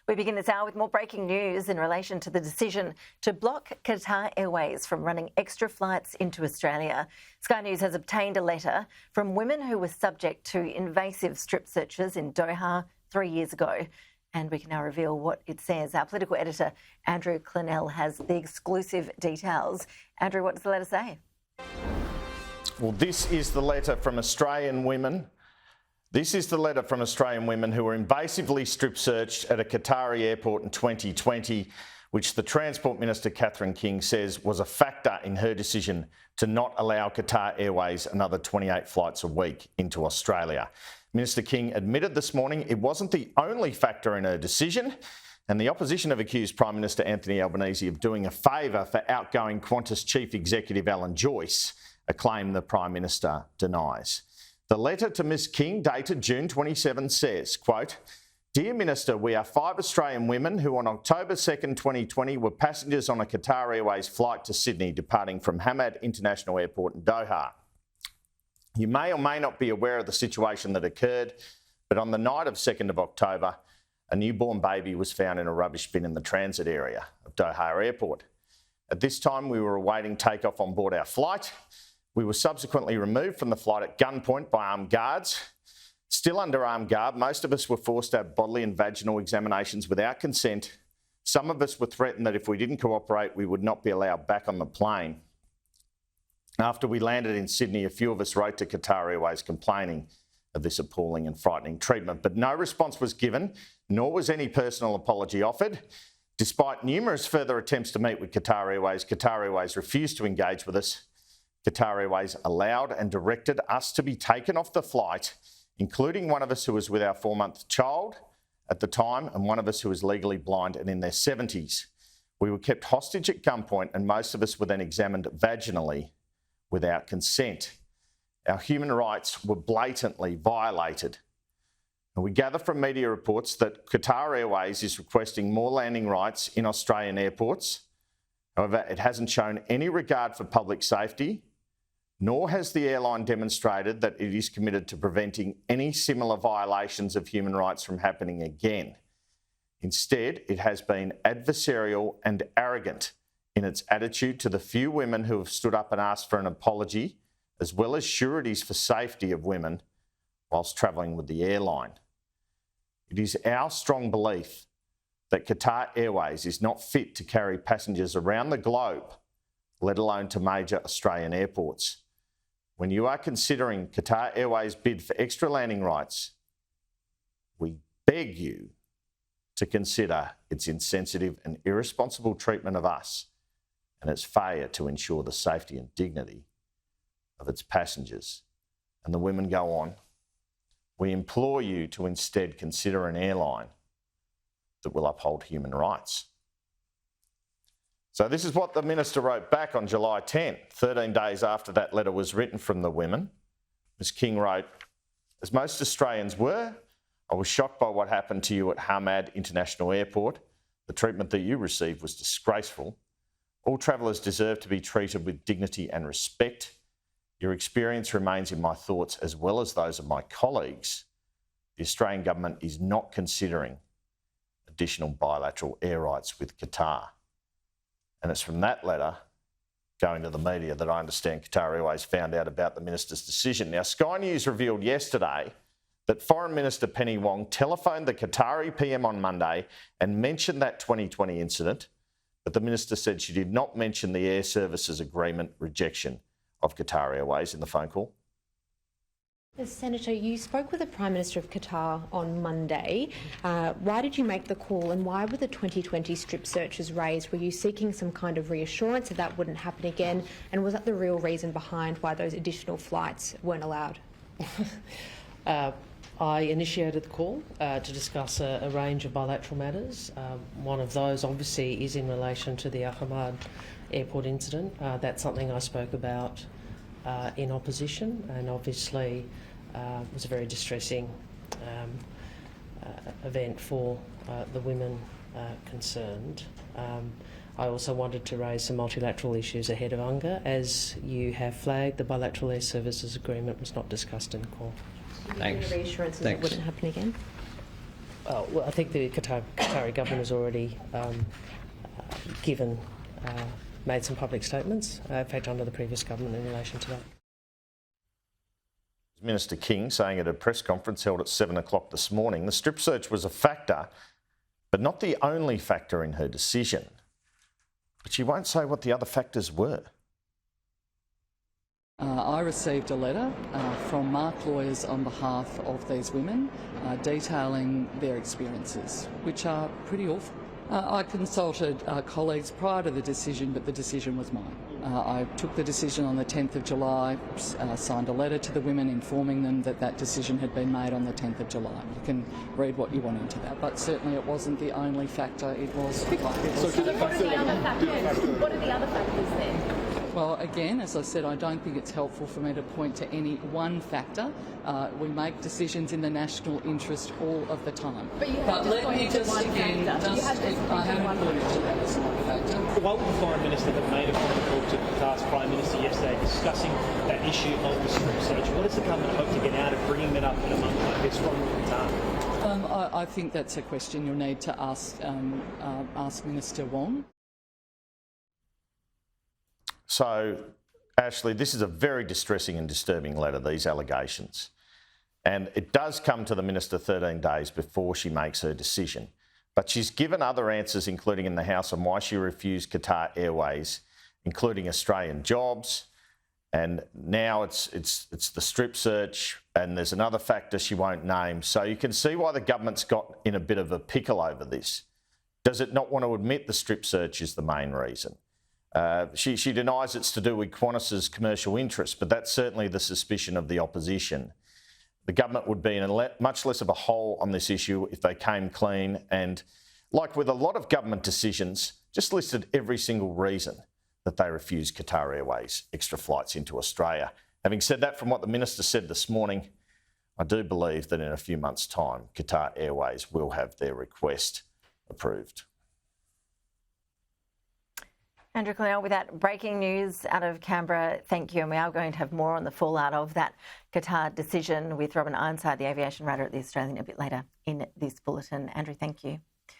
We begin this hour with more breaking news in relation to the decision to block Qatar Airways from running extra flights into Australia. Sky News has obtained a letter from women who were subject to invasive strip searches in Doha 3 years ago. And we can now reveal what it says. Our political editor, Andrew Clennell, has the exclusive details. Andrew, what does the letter say? Well, this is the letter from Australian women. This is the letter from Australian women who were invasively strip searched at a Qatari airport in 2020, which the Transport Minister, Catherine King, says was a factor in her decision to not allow Qatar Airways another 28 flights a week into Australia. Minister King admitted this morning it wasn't the only factor in her decision, and the opposition have accused Prime Minister Anthony Albanese of doing a favour for outgoing Qantas Chief Executive Alan Joyce, a claim the Prime Minister denies. The letter to Ms King, dated June 27, says, quote, "Dear Minister, we are 5 Australian women who on October 2nd, 2020 were passengers on a Qatar Airways flight to Sydney departing from Hamad International Airport in Doha. You may or may not be aware of the situation that occurred, but on the night of 2nd of October, a newborn baby was found in a rubbish bin in the transit area of Doha Airport. At this time, we were awaiting takeoff on board our flight. We were subsequently removed from the flight at gunpoint by armed guards. Still under armed guard, most of us were forced to have bodily and vaginal examinations without consent. Some of us were threatened that if we didn't cooperate, we would not be allowed back on the plane. After we landed in Sydney, a few of us wrote to Qatar Airways complaining of this appalling and frightening treatment, but no response was given, nor was any personal apology offered. Despite numerous further attempts to meet with Qatar Airways refused to engage with us. Qatar Airways allowed and directed us to be taken off the flight, including one of us who was with our 4-month child at the time and one of us who was legally blind and in their 70s. We were kept hostage at gunpoint and most of us were then examined vaginally without consent. Our human rights were blatantly violated. And we gather from media reports that Qatar Airways is requesting more landing rights in Australian airports. However, it hasn't shown any regard for public safety, nor has the airline demonstrated that it is committed to preventing any similar violations of human rights from happening again. Instead, it has been adversarial and arrogant in its attitude to the few women who have stood up and asked for an apology, as well as sureties for safety of women whilst travelling with the airline. It is our strong belief that Qatar Airways is not fit to carry passengers around the globe, let alone to major Australian airports. When you are considering Qatar Airways' bid for extra landing rights, we beg you to consider its insensitive and irresponsible treatment of us and its failure to ensure the safety and dignity of its passengers." And the women go on, "We implore you to instead consider an airline that will uphold human rights." So this is what the Minister wrote back on July 10, 13 days after that letter was written from the women. Ms King wrote, "As most Australians were, I was shocked by what happened to you at Hamad International Airport. The treatment that you received was disgraceful. All travellers deserve to be treated with dignity and respect. Your experience remains in my thoughts as well as those of my colleagues. The Australian government is not considering additional bilateral air rights with Qatar." And it's from that letter going to the media that I understand Qatar Airways found out about the Minister's decision. Now, Sky News revealed yesterday that Foreign Minister Penny Wong telephoned the Qatari PM on Monday and mentioned that 2020 incident, but the Minister said she did not mention the Air Services Agreement rejection of Qatar Airways in the phone call. Senator, you spoke with the Prime Minister of Qatar on Monday. Why did you make the call and why were the 2020 strip searches raised? Were you seeking some kind of reassurance that that wouldn't happen again? And was that the real reason behind why those additional flights weren't allowed? I initiated the call to discuss a range of bilateral matters. One of those obviously is in relation to the Hamad airport incident. That's something I spoke about in opposition, and obviously was a very distressing event for the women concerned. I also wanted to raise some multilateral issues ahead of UNGA. As you have flagged, the bilateral air services agreement was not discussed in the call. Thanks. Reassurances it wouldn't happen again? Well, I think the Qatari government has already made some public statements, in fact under the previous government, in relation to that. Minister King saying at a press conference held at 7 o'clock this morning, the strip search was a factor, but not the only factor in her decision. But she won't say what the other factors were. I received a letter from Mark lawyers on behalf of these women detailing their experiences, which are pretty awful. I consulted colleagues prior to the decision, but the decision was mine. I took the decision on the 10th of July, signed a letter to the women informing them that that decision had been made on the 10th of July. You can read what you want into that, but certainly it wasn't the only factor. It was. What are the other factors then? Well, again, as I said, I don't think it's helpful for me to point to any one factor. We make decisions in the national interest all of the time. But you have just pointed to one factor. I haven't pointed to that as one factor. Why would the Foreign Minister have made a phone call to Qatar's Prime Minister yesterday discussing that issue of the strip search? What does the government hope to get out of bringing that up in a month like this from Qatar? I think that's a question you'll need to ask Minister Wong. So, Ashley, this is a very distressing and disturbing letter, these allegations. And it does come to the Minister 13 days before she makes her decision. But she's given other answers, including in the House, on why she refused Qatar Airways, including Australian jobs. And now it's the strip search, and there's another factor she won't name. So you can see why the government's got in a bit of a pickle over this. Does it not want to admit the strip search is the main reason? She denies it's to do with Qantas's commercial interests, but that's certainly the suspicion of the opposition. The government would be in much less of a hole on this issue if they came clean and, like with a lot of government decisions, just listed every single reason that they refused Qatar Airways extra flights into Australia. Having said that, from what the Minister said this morning, I do believe that in a few months' time, Qatar Airways will have their request approved. Andrew Clennell, with that breaking news out of Canberra, thank you. And we are going to have more on the fallout of that Qatar decision with Robin Ironside, the aviation writer at The Australian, a bit later in this bulletin. Andrew, thank you.